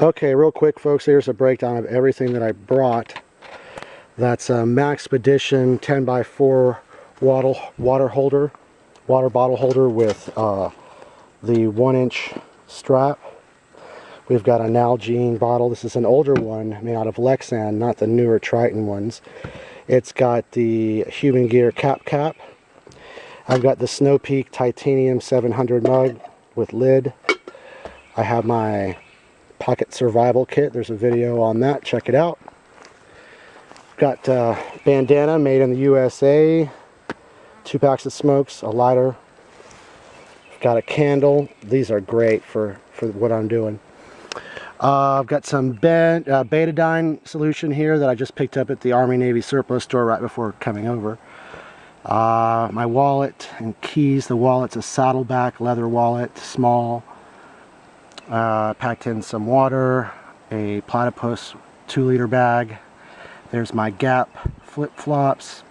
Okay, real quick folks, here's a breakdown of everything that I brought. That's a Maxpedition 10x4 water bottle holder with the 1-inch strap. We've got a Nalgene bottle. This is an older one made out of Lexan, not the newer Triton ones. It's got the Human Gear cap. I've got the Snow Peak Titanium 700 mug with lid. I have my Pocket Survival Kit. There's a video on that. Check it out. Got bandana made in the USA. 2 packs of smokes, a lighter. Got a candle. These are great for what I'm doing. I've got some betadine solution here that I just picked up at the Army Navy surplus store right before coming over. My wallet and keys. The wallet's a saddleback leather wallet, small. Packed in some water, a Platypus 2-liter bag. There's my Gap flip-flops,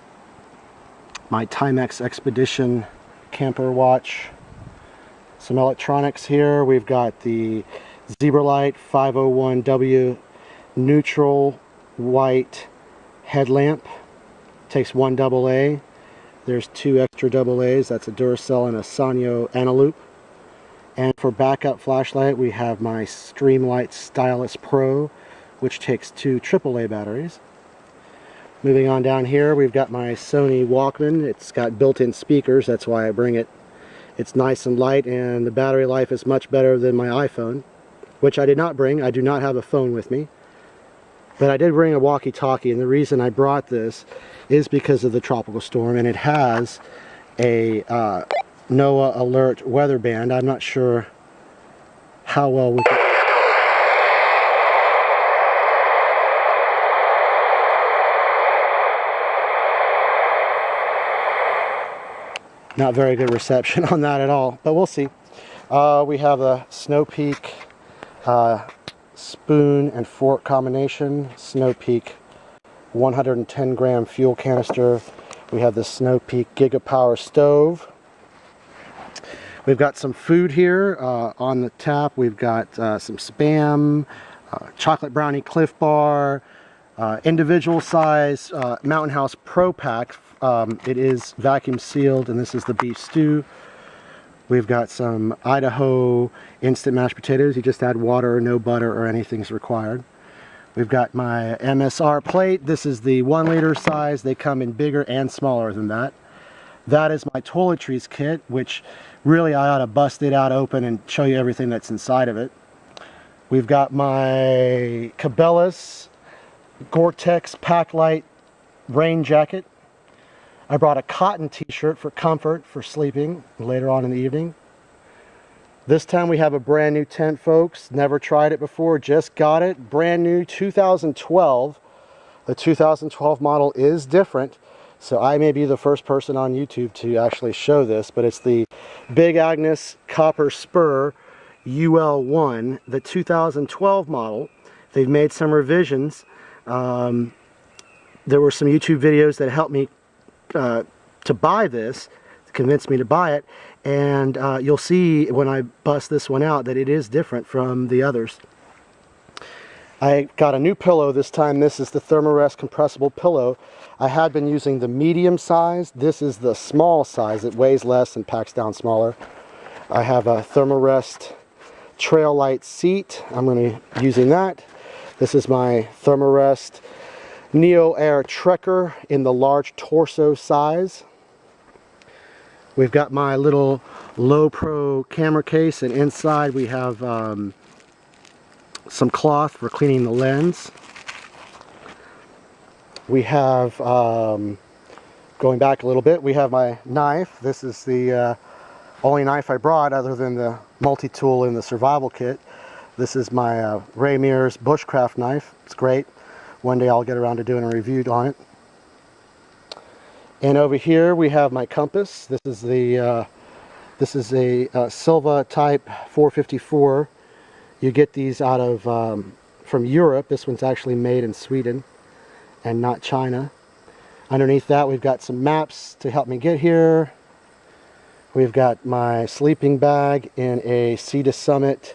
my Timex Expedition camper watch, some electronics here. We've got the Zebralight 501W neutral white headlamp. Takes 1 AA. There's 2 extra AA's. That's a Duracell and a Sanyo Analoop. And for backup flashlight, we have my Streamlight Stylus Pro, which takes 2 AAA batteries. Moving on down here, we've got my Sony Walkman. It's got built-in speakers, that's why I bring it. It's nice and light, and the battery life is much better than my iPhone, which I did not bring. I do not have a phone with me. But I did bring a walkie-talkie, and the reason I brought this is because of the tropical storm, and it has a NOAA alert weather band. I'm not sure how well we can... Not very good reception on that at all, but we'll see. We have the Snow Peak spoon and fork combination, Snow Peak 110 gram fuel canister. We have the Snow Peak Gigapower stove. We've got some food here on the tap. We've got some Spam, chocolate brownie Cliff Bar, individual size Mountain House Pro Pack. It is vacuum sealed, and this is the beef stew. We've got some Idaho instant mashed potatoes. You just add water, no butter or anything's required. We've got my MSR plate. This is the 1 liter size. They come in bigger and smaller than that. That is my toiletries kit, which really I ought to bust it out open and show you everything that's inside of it. We've got my Cabela's Gore-Tex Pack-Lite rain jacket. I brought a cotton t-shirt for comfort for sleeping later on in the evening. This time we have a brand new tent, folks. Never tried it before, just got it. Brand new 2012. The 2012 model is different, so I may be the first person on YouTube to actually show this, but it's the Big Agnes Copper Spur UL1, the 2012 model. They've made some revisions. There were some YouTube videos that helped me to buy this, convinced me to buy it, and you'll see when I bust this one out that it is different from the others. I got a new pillow this time. This is the Thermarest compressible pillow. I had been using the medium size. This is the small size. It weighs less and packs down smaller. I have a Thermarest Trail Light seat. I'm going to be using that. This is my Thermarest Neo Air Trekker in the large torso size. We've got my little Low Pro camera case, and inside we have some cloth for cleaning the lens. We have, going back a little bit, we have my knife. This is the only knife I brought other than the multi-tool in the survival kit. This is my Ray Mears bushcraft knife. It's great. One day I'll get around to doing a review on it. And over here we have my compass. This is a Silva Type 454. You get these out of from Europe. This one's actually made in Sweden and not China. Underneath that we've got some maps to help me get here. We've got my sleeping bag in a Sea to Summit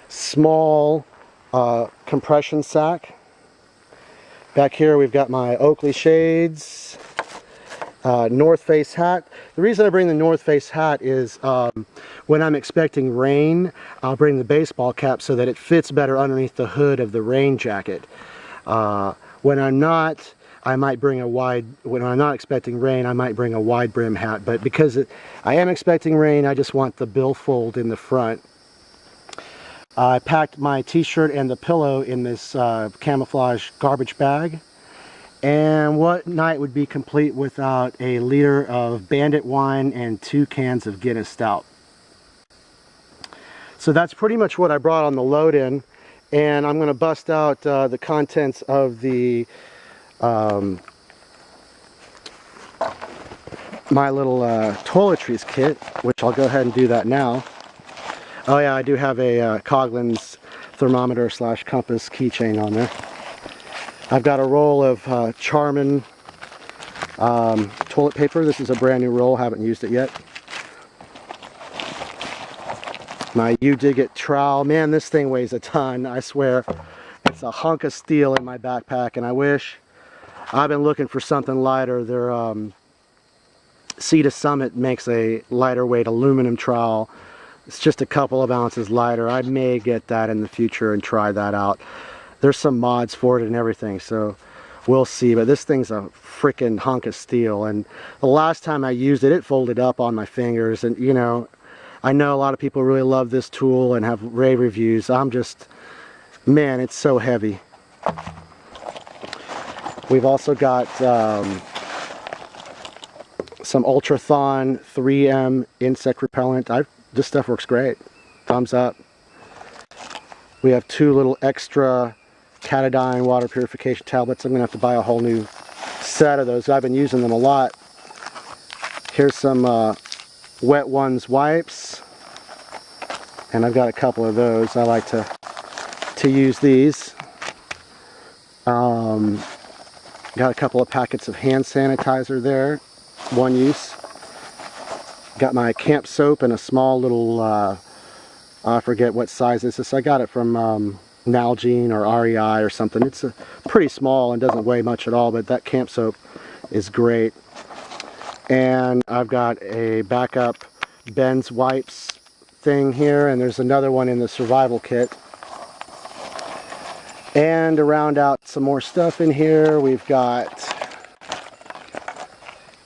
small compression sack. Back here we've got my Oakley shades, North Face hat. The reason I bring the North Face hat is when I'm expecting rain, I'll bring the baseball cap so that it fits better underneath the hood of the rain jacket. When I'm not, when I'm not expecting rain, I might bring a wide brim hat, but because I am expecting rain, I just want the billfold in the front. I packed my t-shirt and the pillow in this camouflage garbage bag. And what night would be complete without a liter of Bandit wine and 2 cans of Guinness Stout? So that's pretty much what I brought on the load in. And I'm going to bust out the contents of the my little toiletries kit, which I'll go ahead and do that now. Oh yeah, I do have a Coghlan's thermometer / compass keychain on there. I've got a roll of Charmin toilet paper. This is a brand new roll, haven't used it yet. My U-Dig-It trowel. Man, this thing weighs a ton, I swear. It's a hunk of steel in my backpack, and I wish. I've been looking for something lighter. Their Sea to Summit makes a lighter weight aluminum trowel. It's just a couple of ounces lighter. I may get that in the future and try that out. There's some mods for it and everything, so we'll see. But this thing's a freaking hunk of steel, and the last time I used it, it folded up on my fingers. And you know, I know a lot of people really love this tool and have rave reviews. I'm just, man, it's so heavy. We've also got some Ultrathon 3M insect repellent. This stuff works great. Thumbs up. We have 2 little extra Katadyn water purification tablets. I'm going to have to buy a whole new set of those. I've been using them a lot. Here's some Wet Ones wipes. And I've got a couple of those. I like to use these. Got a couple of packets of hand sanitizer there. One use. Got my camp soap in a small little, I forget what size this is. I got it from Nalgene or REI or something. It's pretty small and doesn't weigh much at all, but that camp soap is great. And I've got a backup Ben's wipes thing here, and there's another one in the survival kit. And to round out some more stuff in here, we've got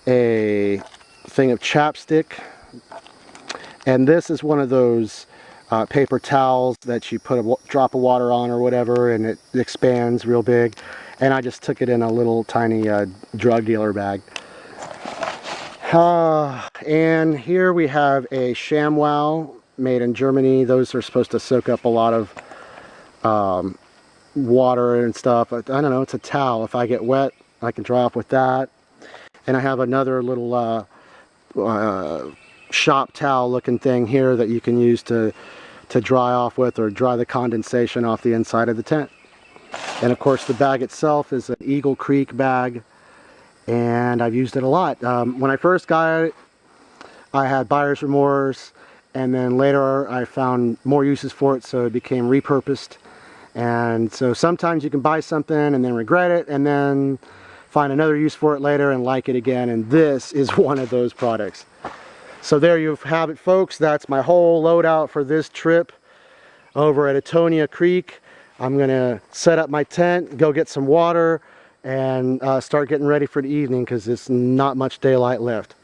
a thing of chapstick, and this is one of those paper towels that you put a drop of water on or whatever, and it expands real big. And I just took it in a little tiny drug dealer bag. And here we have a ShamWow made in Germany. Those are supposed to soak up a lot of water and stuff. I don't know, it's a towel. If I get wet, I can dry off with that. And I have another little shop towel looking thing here that you can use to dry off with, or dry the condensation off the inside of the tent. And of course the bag itself is an Eagle Creek bag, and I've used it a lot. When I first got it, I had buyer's remorse, and then later I found more uses for it, so it became repurposed. And so sometimes you can buy something and then regret it, and then find another use for it later and like it again, and this is one of those products. So there you have it, folks. That's my whole loadout for this trip over at Atonia Creek. I'm gonna set up my tent, go get some water, and start getting ready for the evening because there's not much daylight left.